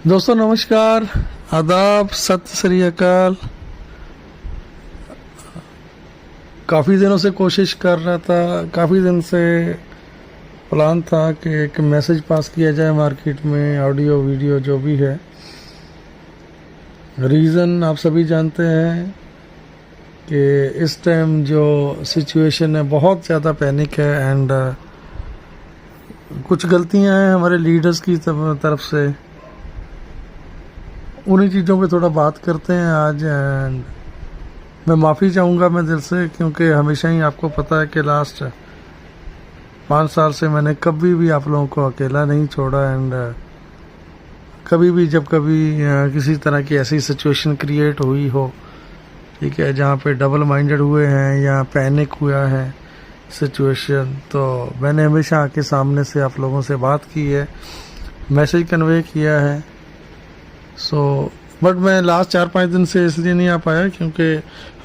दोस्तों नमस्कार, आदाब, सत श्री अकाल। काफ़ी दिनों से कोशिश कर रहा था, काफ़ी दिन से प्लान था कि एक मैसेज पास किया जाए मार्केट में, ऑडियो वीडियो जो भी है। रीज़न आप सभी जानते हैं कि इस टाइम जो सिचुएशन है बहुत ज़्यादा पैनिक है एंड कुछ गलतियां हैं हमारे लीडर्स की तरफ से। उन्हीं चीज़ों पे थोड़ा बात करते हैं आज। एंड मैं माफ़ी चाहूँगा मैं दिल से, क्योंकि हमेशा ही आपको पता है कि लास्ट 5 साल से मैंने कभी भी आप लोगों को अकेला नहीं छोड़ा। एंड कभी भी जब कभी किसी तरह की ऐसी सिचुएशन क्रिएट हुई हो, ठीक है, जहाँ पे डबल माइंडेड हुए हैं या पैनिक हुआ है सिचुएशन, तो मैंने हमेशा आके सामने से आप लोगों से बात की है, मैसेज कन्वे किया है। बट मैं लास्ट 4-5 दिन से इसलिए नहीं आ पाया क्योंकि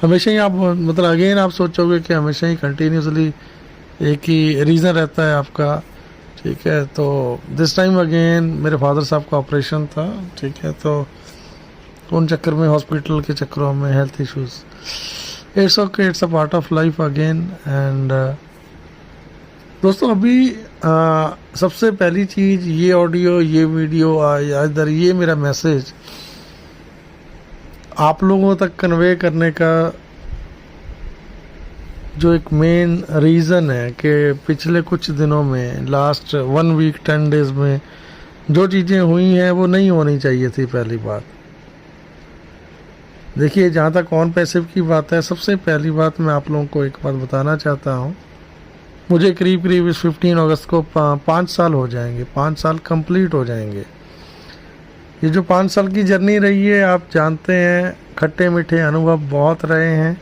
हमेशा ही आप मतलब अगेन आप सोचोगे कि हमेशा ही कंटिन्यूसली एक ही रीज़न रहता है आपका, ठीक है। तो दिस टाइम अगेन मेरे फादर साहब का ऑपरेशन था, ठीक है, तो उन चक्कर में, हॉस्पिटल के चक्करों में, health issues, it's okay, it's a part of life again. And दोस्तों अभी सबसे पहली चीज़, ये ऑडियो, ये वीडियो, इधर ये मेरा मैसेज आप लोगों तक कन्वे करने का जो एक मेन रीज़न है कि पिछले कुछ दिनों में, लास्ट 1 वीक 10 डेज में जो चीज़ें हुई हैं वो नहीं होनी चाहिए थी। पहली बात देखिए, जहाँ तक ऑन पैसिव की बात है, सबसे पहली बात मैं आप लोगों को एक बात बताना चाहता हूँ। मुझे करीब करीब इस 15 अगस्त को 5 साल हो जाएंगे, 5 साल कंप्लीट हो जाएंगे। ये जो 5 साल की जर्नी रही है, आप जानते हैं, खट्टे मीठे अनुभव बहुत रहे हैं।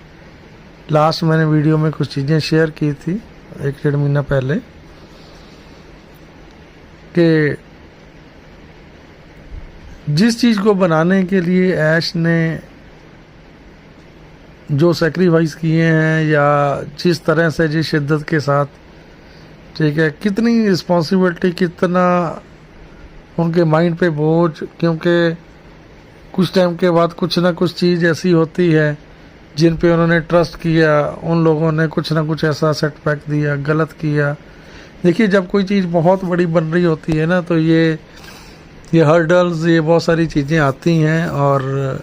लास्ट मैंने वीडियो में कुछ चीज़ें शेयर की थी 1-1.5 महीना पहले कि जिस चीज़ को बनाने के लिए ऐश ने जो सेक्रीफाइस किए हैं, या जिस तरह से, जिस शिद्दत के साथ, ठीक है, कितनी रिस्पॉन्सिबिलिटी, कितना उनके माइंड पे बोझ, क्योंकि कुछ टाइम के बाद कुछ ना कुछ चीज़ ऐसी होती है जिन पे उन्होंने ट्रस्ट किया, उन लोगों ने कुछ ना कुछ ऐसा सेटबैक दिया, गलत किया। देखिए, जब कोई चीज़ बहुत बड़ी बन रही होती है ना, तो ये हर्डल्स, ये बहुत सारी चीज़ें आती हैं और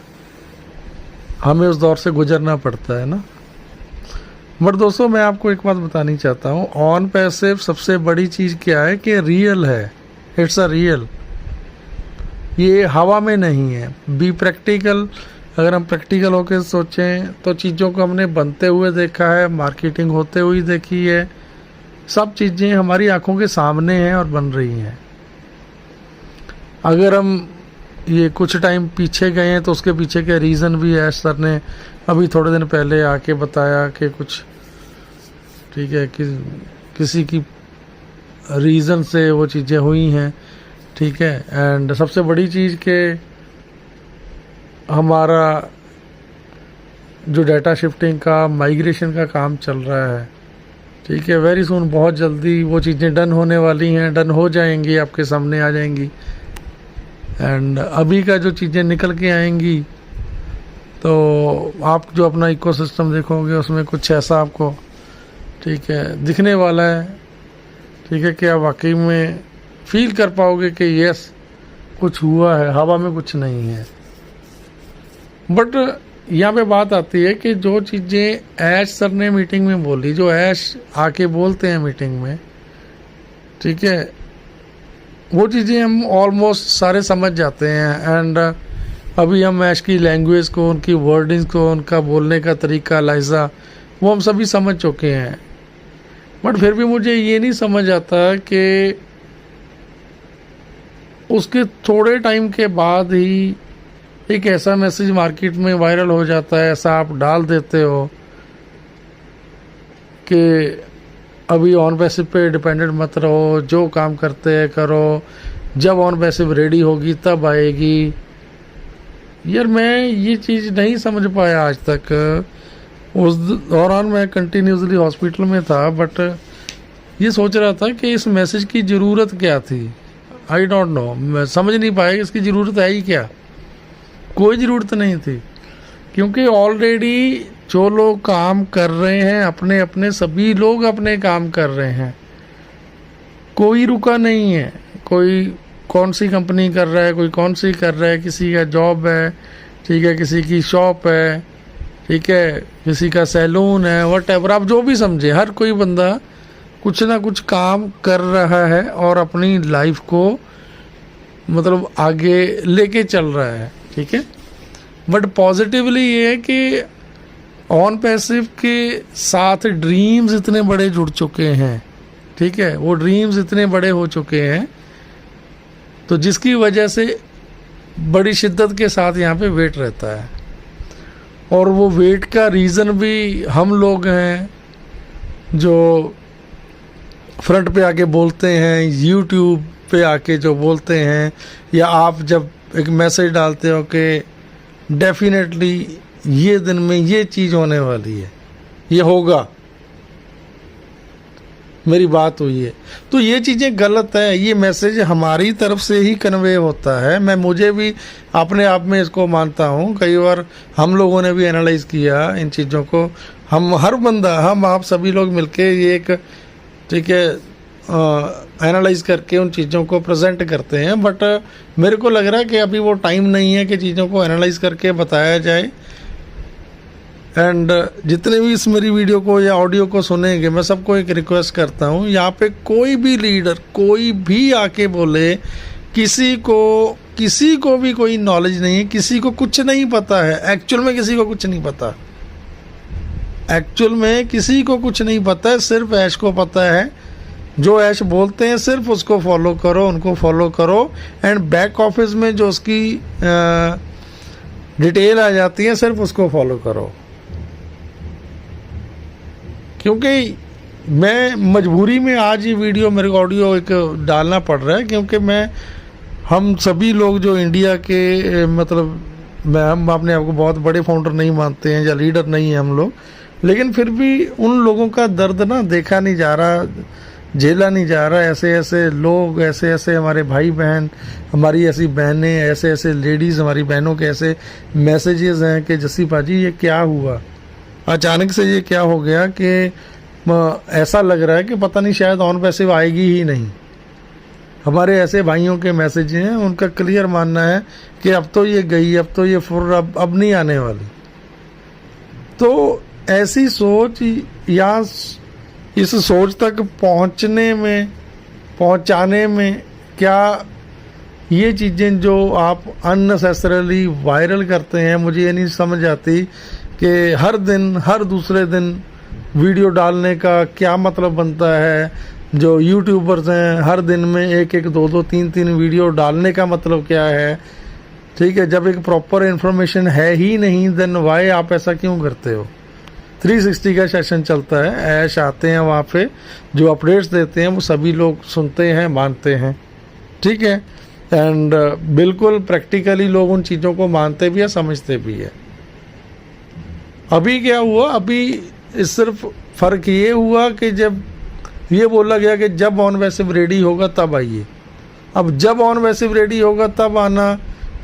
हमें उस दौर से गुजरना पड़ता है ना। बट दोस्तों मैं आपको एक बात बतानी चाहता हूँ, ऑन पैसिव सबसे बड़ी चीज़ क्या है कि रियल है, इट्स अ रियल, ये हवा में नहीं है। Be practical. अगर हम प्रैक्टिकल होकर सोचें तो चीज़ों को हमने बनते हुए देखा है, मार्केटिंग होते हुए देखी है, सब चीज़ें हमारी आंखों के सामने हैं और बन रही हैं। अगर हम ये कुछ टाइम पीछे गए हैं तो उसके पीछे के रीज़न भी है, सर ने अभी थोड़े दिन पहले आके बताया कि कुछ, ठीक है, किसी की रीज़न से वो चीज़ें हुई हैं, ठीक है। एंड सबसे बड़ी चीज़ के हमारा जो डाटा शिफ्टिंग का, माइग्रेशन का काम चल रहा है, ठीक है, वेरी सून, बहुत जल्दी वो चीज़ें डन होने वाली हैं, डन हो जाएंगी, आपके सामने आ जाएंगी। एंड अभी का जो चीज़ें निकल के आएंगी, तो आप जो अपना इकोसिस्टम देखोगे उसमें कुछ ऐसा आपको, ठीक है, दिखने वाला है, ठीक है, कि आप वाकई में फील कर पाओगे कि यस कुछ हुआ है, हवा में कुछ नहीं है। बट यहाँ पे बात आती है कि जो चीज़ें ऐश सर ने मीटिंग में बोली, जो ऐश आके बोलते हैं मीटिंग में, ठीक है, वो चीज़ें हम ऑलमोस्ट सारे समझ जाते हैं। एंड अभी हम ऐश की लैंग्वेज को, उनकी वर्डिंग्स को, उनका बोलने का तरीका, लहजा, वो हम सभी समझ चुके हैं। बट फिर भी मुझे ये नहीं समझ आता कि उसके थोड़े टाइम के बाद ही एक ऐसा मैसेज मार्केट में वायरल हो जाता है, ऐसा आप डाल देते हो कि अभी ऑन पैसिव पे डिपेंडेंट मत रहो, जो काम करते हैं करो, जब ऑन पैसिव रेडी होगी तब आएगी। यार मैं ये चीज़ नहीं समझ पाया आज तक। उस दौरान मैं कंटिन्यूसली हॉस्पिटल में था, बट ये सोच रहा था कि इस मैसेज की ज़रूरत क्या थी। आई डोंट नो, मैं समझ नहीं पाया कि इसकी ज़रूरत है ही क्या। कोई ज़रूरत नहीं थी, क्योंकि ऑलरेडी जो लोग काम कर रहे हैं अपने अपने, सभी लोग अपने काम कर रहे हैं, कोई रुका नहीं है। कोई कौन सी कंपनी कर रहा है, कोई कौन सी कर रहा है, किसी का जॉब है, ठीक है, किसी की शॉप है, ठीक है, किसी का सैलून है, व्हाटएवर आप जो भी समझे, हर कोई बंदा कुछ ना कुछ काम कर रहा है और अपनी लाइफ को मतलब आगे लेके चल रहा है, ठीक है। बट पॉजिटिवली ये है कि ऑन पैसिव के साथ ड्रीम्स इतने बड़े जुड़ चुके हैं, ठीक है, वो ड्रीम्स इतने बड़े हो चुके हैं, तो जिसकी वजह से बड़ी शिद्दत के साथ यहाँ पे वेट रहता है। और वो वेट का रीज़न भी हम लोग हैं जो फ्रंट पे आके बोलते हैं, यूट्यूब पे आके जो बोलते हैं, या आप जब एक मैसेज डालते हो कि डेफिनेटली ये दिन में ये चीज़ होने वाली है, ये होगा, मेरी बात हुई है, तो ये चीज़ें गलत है। ये मैसेज हमारी तरफ से ही कन्वे होता है। मुझे भी अपने आप में इसको मानता हूँ। कई बार हम लोगों ने भी एनालाइज किया इन चीज़ों को, हम हर बंदा, हम आप सभी लोग मिलके ये एक, ठीक है, एनालाइज करके उन चीज़ों को प्रेजेंट करते हैं। बट मेरे को लग रहा है कि अभी वो टाइम नहीं है कि चीज़ों को एनालाइज करके बताया जाए। एंड जितने भी इस मेरी वीडियो को या ऑडियो को सुनेंगे, मैं सबको एक रिक्वेस्ट करता हूँ, यहाँ पे कोई भी लीडर कोई भी आके बोले किसी को भी कोई नॉलेज नहीं है, किसी को कुछ नहीं पता है, एक्चुअल में किसी को कुछ नहीं पता, एक्चुअल में किसी को कुछ नहीं पता है, सिर्फ ऐश को पता है। जो ऐश बोलते हैं सिर्फ उसको फॉलो करो, उनको फॉलो करो। एंड बैक ऑफिस में जो उसकी डिटेल आ जाती है सिर्फ उसको फॉलो करो। क्योंकि मैं मजबूरी में आज ये वीडियो, मेरे को ऑडियो एक डालना पड़ रहा है, क्योंकि हम सभी लोग जो इंडिया के मतलब हम अपने आप को बहुत बड़े फाउंडर नहीं मानते हैं या लीडर नहीं हैं हम लोग, लेकिन फिर भी उन लोगों का दर्द ना देखा नहीं जा रहा, झेला नहीं जा रहा। ऐसे ऐसे लोग, ऐसे ऐसे हमारे भाई बहन, हमारी ऐसी बहनें, ऐसे ऐसे लेडीज़, हमारी बहनों के ऐसे मैसेजेस हैं कि जस्सी पाजी ये क्या हुआ, अचानक से ये क्या हो गया कि ऐसा लग रहा है कि पता नहीं शायद ऑन पैसिव आएगी ही नहीं। हमारे ऐसे भाइयों के मैसेज हैं, उनका क्लियर मानना है कि अब तो ये गई, अब तो ये फुर अब नहीं आने वाली। तो ऐसी सोच या इस सोच तक पहुंचाने में क्या ये चीज़ें जो आप अननेसेसरली वायरल करते हैं, मुझे ये नहीं समझ आती कि हर दिन, हर दूसरे दिन वीडियो डालने का क्या मतलब बनता है। जो यूट्यूबर्स हैं हर दिन में एक एक, दो दो, तीन तीन वीडियो डालने का मतलब क्या है, ठीक है। जब एक प्रॉपर इन्फॉर्मेशन है ही नहीं, देन वाई आप ऐसा क्यों करते हो। 360 का सेशन चलता है, ऐश आते हैं वहाँ पे, जो अपडेट्स देते हैं वो सभी लोग सुनते हैं, मानते हैं, ठीक है। एंड बिल्कुल प्रैक्टिकली लोग उन चीज़ों को मानते भी है, समझते भी है। अभी क्या हुआ, अभी सिर्फ फ़र्क ये हुआ कि जब ये बोला गया कि जब ऑन पैसिव रेडी होगा तब आइए। अब जब ऑन पैसिव रेडी होगा तब आना,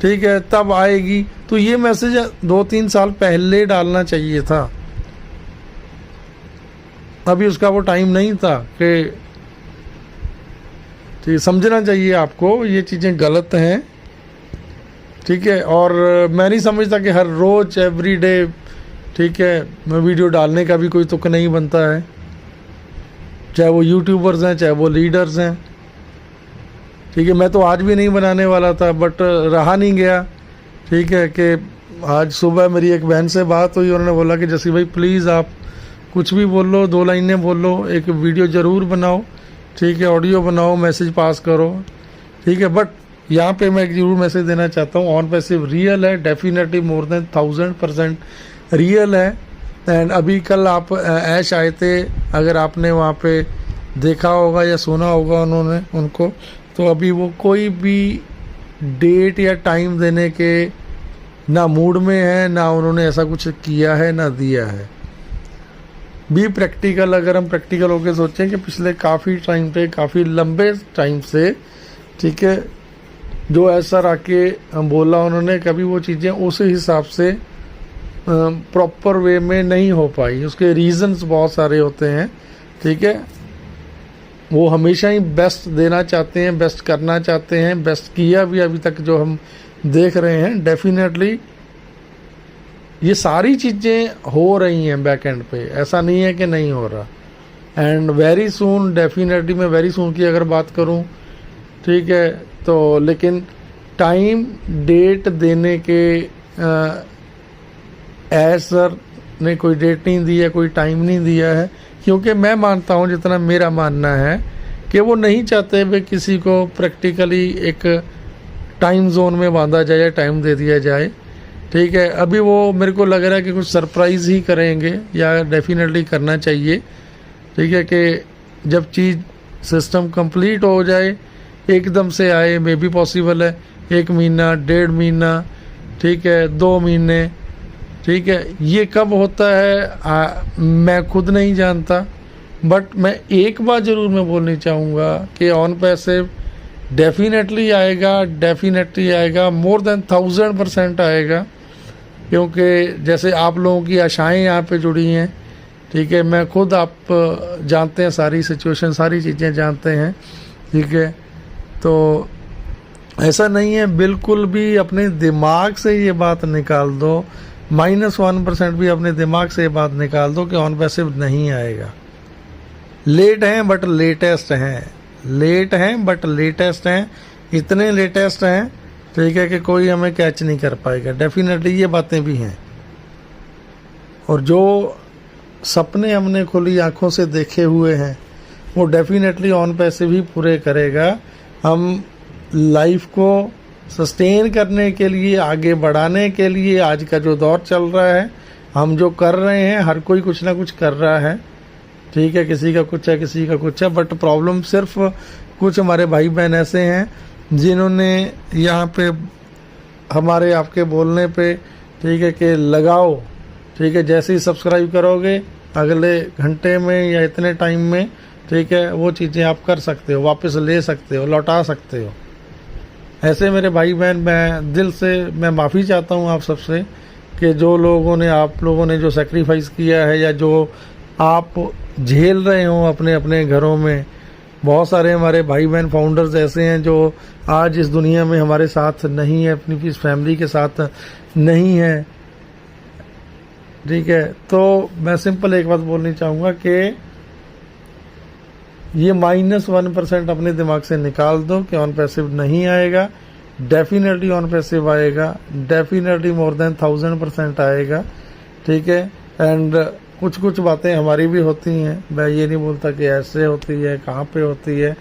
ठीक है, तब आएगी। तो ये मैसेज 2-3 साल पहले डालना चाहिए था। अभी उसका वो टाइम नहीं था कि, ठीक, समझना चाहिए आपको, ये चीज़ें गलत हैं, ठीक है। और मैं नहीं समझता कि हर रोज़ एवरी डे, ठीक है, मैं वीडियो डालने का भी कोई तुक नहीं बनता है, चाहे वो यूट्यूबर्स हैं, चाहे वो लीडर्स हैं, ठीक है। मैं तो आज भी नहीं बनाने वाला था, बट रहा नहीं गया, ठीक है। कि आज सुबह मेरी एक बहन से बात हुई, उन्होंने बोला कि जस्सी भाई प्लीज़ आप कुछ भी बोल लो, 2 लाइनें बोल लो, एक वीडियो ज़रूर बनाओ, ठीक है, ऑडियो बनाओ, मैसेज पास करो, ठीक है। बट यहाँ पे मैं एक ज़रूर मैसेज देना चाहता हूँ, ऑन पैसिव रियल है, डेफिनेटली मोर देन 1000% रियल है। एंड अभी कल आप ऐश आए थे, अगर आपने वहाँ पे देखा होगा या सुना होगा उनको, तो अभी वो कोई भी डेट या टाइम देने के ना मूड में है, ना उन्होंने ऐसा कुछ किया है, ना दिया है। बी प्रैक्टिकल, अगर हम प्रैक्टिकल होकर सोचें कि पिछले काफ़ी टाइम पे, काफ़ी लंबे टाइम से, ठीक है, जो ऐसा आके बोला उन्होंने, कभी वो चीज़ें उस हिसाब से प्रॉपर वे में नहीं हो पाई। उसके रीजंस बहुत सारे होते हैं, ठीक है। वो हमेशा ही बेस्ट देना चाहते हैं, बेस्ट करना चाहते हैं, बेस्ट किया भी अभी तक जो हम देख रहे हैं। डेफिनेटली ये सारी चीज़ें हो रही हैं बैक एंड पे, ऐसा नहीं है कि नहीं हो रहा। एंड वेरी सून, डेफिनेटली मैं वेरी सून की अगर बात करूं, ठीक है, तो लेकिन टाइम डेट देने के सर ने कोई डेट नहीं दिया, कोई टाइम नहीं दिया है, क्योंकि मैं मानता हूं, जितना मेरा मानना है कि वो नहीं चाहते वे किसी को प्रैक्टिकली एक टाइम जोन में बांधा जाए, टाइम दे दिया जाए, ठीक है। अभी वो मेरे को लग रहा है कि कुछ सरप्राइज़ ही करेंगे, या डेफिनेटली करना चाहिए, ठीक है, कि जब चीज़ सिस्टम कंप्लीट हो जाए एकदम से आए, मे भी पॉसिबल है 1 महीना, 1.5 महीना, ठीक है, 2 महीने, ठीक है। ये कब होता है मैं खुद नहीं जानता, बट मैं एक बात ज़रूर मैं बोलनी चाहूँगा कि ऑन पैसिव डेफिनेटली आएगा, डेफिनेटली आएगा, मोर देन 1000% आएगा, क्योंकि जैसे आप लोगों की आशाएं यहाँ पे जुड़ी हैं, ठीक है। मैं खुद, आप जानते हैं सारी सिचुएशन, सारी चीज़ें जानते हैं, ठीक है। तो ऐसा नहीं है, बिल्कुल भी अपने दिमाग से ये बात निकाल दो, -1% भी अपने दिमाग से ये बात निकाल दो कि ऑन पैसिव नहीं आएगा। लेट हैं बट लेटेस्ट हैं, लेट हैं बट लेटेस्ट हैं, इतने लेटेस्ट हैं, ठीक है, कि कोई हमें कैच नहीं कर पाएगा। डेफिनेटली ये बातें भी हैं। और जो सपने हमने खुली आंखों से देखे हुए हैं वो डेफिनेटली ऑन पैसिव ही पूरे करेगा। हम लाइफ को सस्टेन करने के लिए, आगे बढ़ाने के लिए, आज का जो दौर चल रहा है, हम जो कर रहे हैं, हर कोई कुछ ना कुछ कर रहा है, ठीक है, किसी का कुछ है, किसी का कुछ है, बट प्रॉब्लम सिर्फ कुछ हमारे भाई बहन ऐसे हैं जिन्होंने यहाँ पे हमारे आपके बोलने पे, ठीक है, कि लगाओ, ठीक है, जैसे ही सब्सक्राइब करोगे अगले घंटे में या इतने टाइम में, ठीक है, वो चीज़ें आप कर सकते हो, वापस ले सकते हो, लौटा सकते हो। ऐसे मेरे भाई बहन, मैं दिल से मैं माफ़ी चाहता हूँ आप सबसे कि जो लोगों ने, आप लोगों ने जो सेक्रीफाइस किया है या जो आप झेल रहे हो अपने अपने घरों में। बहुत सारे हमारे भाई बहन फाउंडर्स ऐसे हैं जो आज इस दुनिया में हमारे साथ नहीं है, अपनी इस फैमिली के साथ नहीं है, ठीक है। तो मैं सिंपल एक बात बोलनी चाहूँगा कि ये -1% अपने दिमाग से निकाल दो कि ऑन पैसिव नहीं आएगा। डेफिनेटली ऑन पैसिव आएगा, डेफिनेटली मोर देन 1000% आएगा, ठीक है। एंड कुछ कुछ बातें हमारी भी होती हैं, मैं ये नहीं बोलता कि ऐसे होती है, कहाँ पे होती है,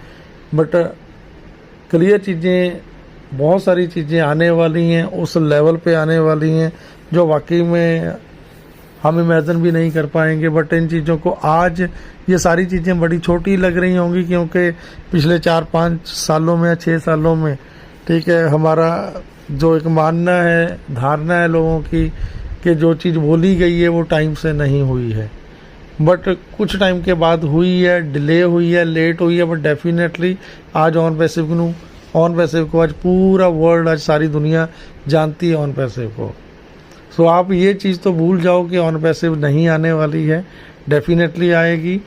बट क्लियर चीज़ें, बहुत सारी चीज़ें आने वाली हैं, उस लेवल पे आने वाली हैं जो वाकई में हम इमेजिन भी नहीं कर पाएंगे। बट इन चीज़ों को आज ये सारी चीज़ें बड़ी छोटी लग रही होंगी, क्योंकि पिछले 4-5 सालों में या 6 सालों में, ठीक है, हमारा जो एक मानना है, धारणा है लोगों की कि जो चीज़ बोली गई है वो टाइम से नहीं हुई है, बट कुछ टाइम के बाद हुई है, डिले हुई है, लेट हुई है, बट डेफिनेटली आज ऑन पैसिव को आज पूरा वर्ल्ड, आज सारी दुनिया जानती है ऑन पैसिव को। सो आप ये चीज़ तो भूल जाओ कि ऑन पैसिव नहीं आने वाली है, डेफिनेटली आएगी।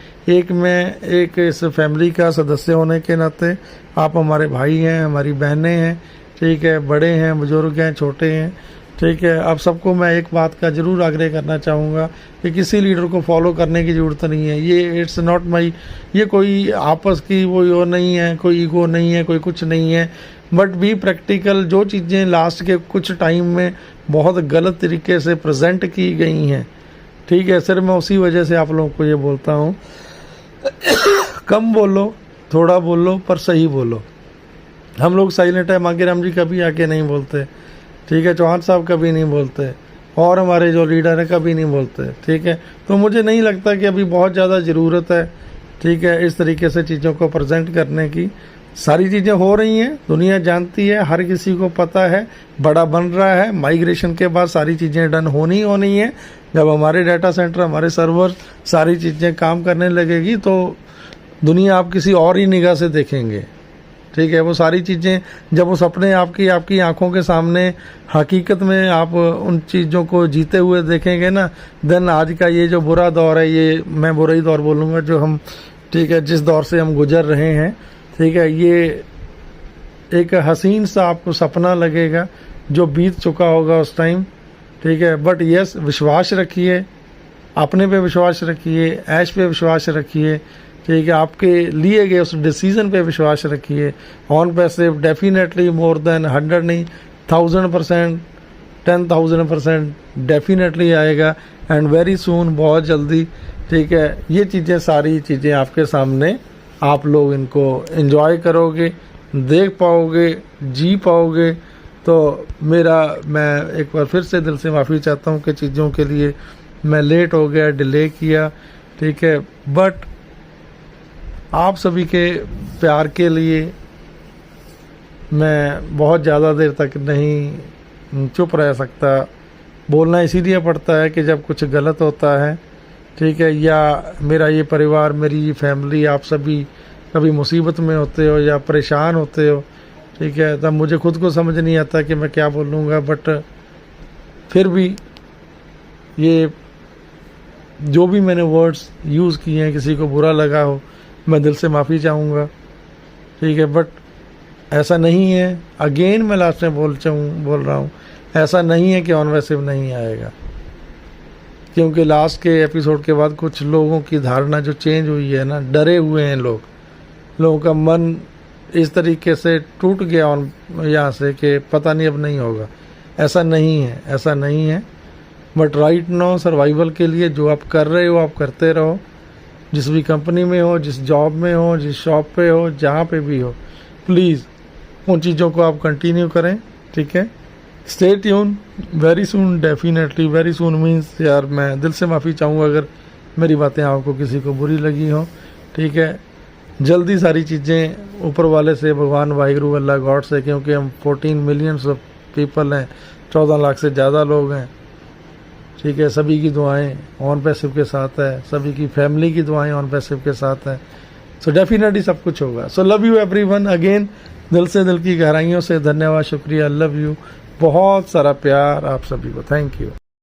मैं एक इस फैमिली का सदस्य होने के नाते, आप हमारे भाई हैं, हमारी बहनें हैं, ठीक है, बड़े हैं, बुजुर्ग हैं, छोटे हैं, ठीक है। आप सबको मैं एक बात का ज़रूर आग्रह करना चाहूँगा कि किसी लीडर को फॉलो करने की ज़रूरत नहीं है। ये इट्स नॉट माई, ये कोई आपस की वो नहीं है, कोई ईगो नहीं है, कोई कुछ नहीं है, बट बी प्रैक्टिकल। जो चीज़ें लास्ट के कुछ टाइम में बहुत गलत तरीके से प्रेजेंट की गई हैं, ठीक है, सिर्फ मैं उसी वजह से आप लोगों को ये बोलता हूँ कम बोलो, थोड़ा बोलो, पर सही बोलो। हम लोग साइलेंट है, मांगेराम जी कभी आके नहीं बोलते, ठीक है, चौहान साहब कभी नहीं बोलते, और हमारे जो लीडर हैं कभी नहीं बोलते, ठीक है। तो मुझे नहीं लगता कि अभी बहुत ज़्यादा ज़रूरत है, ठीक है, इस तरीके से चीज़ों को प्रेजेंट करने की। सारी चीज़ें हो रही हैं, दुनिया जानती है, हर किसी को पता है, बड़ा बन रहा है। माइग्रेशन के बाद सारी चीज़ें डन होनी है। जब हमारे डाटा सेंटर, हमारे सर्वर, सारी चीज़ें काम करने लगेगी तो दुनिया आप किसी और ही निगाह से देखेंगे, ठीक है। वो सारी चीज़ें जब वो सपने आपकी आंखों के सामने हकीकत में आप उन चीज़ों को जीते हुए देखेंगे ना, देन आज का ये जो बुरा दौर है, ये मैं बुरा ही दौर बोलूँगा जो हम, ठीक है, जिस दौर से हम गुजर रहे हैं, ठीक है, ये एक हसीन सा आपको सपना लगेगा जो बीत चुका होगा उस टाइम, ठीक है। बट यस, विश्वास रखिए, अपने पे विश्वास रखिए, ऐश पे विश्वास रखिए, ठीक है, आपके लिए गए उस डिसीज़न पे विश्वास रखिए। On passive definitely more than 100 नहीं 1000%, 10,000% डेफिनेटली आएगा एंड वेरी सून, बहुत जल्दी, ठीक है। ये चीज़ें, सारी चीज़ें आपके सामने, आप लोग इनको एंजॉय करोगे, देख पाओगे, जी पाओगे। तो मैं एक बार फिर से दिल से माफ़ी चाहता हूँ कि चीज़ों के लिए मैं लेट हो गया, डिले किया, ठीक है। बट आप सभी के प्यार के लिए मैं बहुत ज़्यादा देर तक नहीं चुप रह सकता। बोलना इसीलिए पड़ता है कि जब कुछ गलत होता है, ठीक है, या मेरा ये परिवार, मेरी ये फैमिली, आप सभी कभी मुसीबत में होते हो या परेशान होते हो, ठीक है, तब मुझे खुद को समझ नहीं आता कि मैं क्या बोलूँगा। बट फिर भी ये जो भी मैंने वर्ड्स यूज़ किए हैं, किसी को बुरा लगा हो, मैं दिल से माफ़ी चाहूँगा, ठीक है। बट ऐसा नहीं है, अगेन मैं लास्ट में बोल रहा हूँ, ऐसा नहीं है कि ऑन पैसिव नहीं आएगा, क्योंकि लास्ट के एपिसोड के बाद कुछ लोगों की धारणा जो चेंज हुई है ना, डरे हुए हैं लोगों का मन इस तरीके से टूट गया यहाँ से कि पता नहीं अब नहीं होगा। ऐसा नहीं है, ऐसा नहीं है। बट राइट नाउ सर्वाइवल के लिए जो आप कर रहे हो, आप करते रहो। जिस भी कंपनी में हो, जिस जॉब में हो, जिस शॉप पे हो, जहाँ पे भी हो, प्लीज़ उन चीज़ों को आप कंटिन्यू करें, ठीक है। Stay tune, very soon, definitely very soon means, यार मैं दिल से माफ़ी चाहूँगा अगर मेरी बातें आपको किसी को बुरी लगी हो, ठीक है। जल्दी सारी चीज़ें ऊपर वाले से, भगवान वाहिगुरु अल्लाह गॉड से, क्योंकि हम 14 मिलियंस ऑफ पीपल हैं, 14 लाख से ज़्यादा लोग हैं, ठीक है। सभी की दुआएं ऑन पैसिव के साथ है, सभी की फैमिली की दुआएं ऑन पैसिव के साथ है। सो डेफिनेटली सब कुछ होगा। So love you everyone, again दिल से, दिल की गहराइयों से धन्यवाद, शुक्रिया, लव यू, बहुत सारा प्यार आप सभी को, थैंक यू।